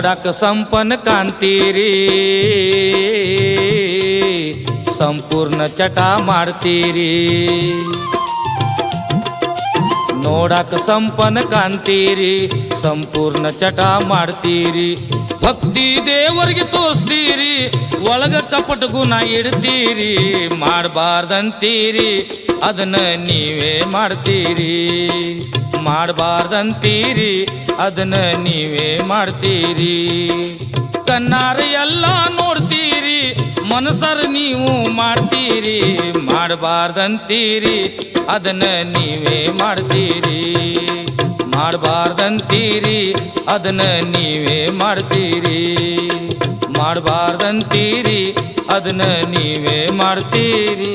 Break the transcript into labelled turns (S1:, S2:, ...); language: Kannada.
S1: ನೋಡಕ ಸಂಪನ್ನ ಕಾಣ್ತೀರಿ ಸಂಪೂರ್ಣ ಚಟ ಮಾಡ್ತೀರಿ ನೋಡಕ ಸಂಪನ್ನ ಕಾಣ್ತೀರಿ ಸಂಪೂರ್ಣ ಚಟ ಮಾಡ್ತೀರಿ ಭಕ್ತಿ ದೇವರಿಗೆ ತೋರಿಸ್ತೀರಿ ಒಳಗ ಕಪಟ ಗುಣ ಇಡ್ತೀರಿ ಮಾಡಬಾರ್ದಂತೀರಿ ಅದನ್ನ ನೀವೇ ಮಾಡ್ತೀರಿ ಮಾಡಬಾರ್ದಂತೀರಿ ಅದನ್ನ ನೀವೇ ಮಾಡ್ತೀರಿ ಕಣ್ಣಾರ ಎಲ್ಲ ನೋಡ್ತೀರಿ ಮನಸರ ನೀವು ಮಾಡ್ತೀರಿ ಮಾಡಬಾರ್ದಂತೀರಿ ಅದನ್ನ ನೀವೇ ಮಾಡ್ತೀರಿ ಮಾಡಬಾರ್ದಂತೀರಿ ಅದನ್ನ ನೀವೇ ಮಾಡ್ತೀರಿ ಮಾಡಬಾರ್ದಂತೀರಿ ಅದನ್ನ ನೀವೇ ಮಾಡ್ತೀರಿ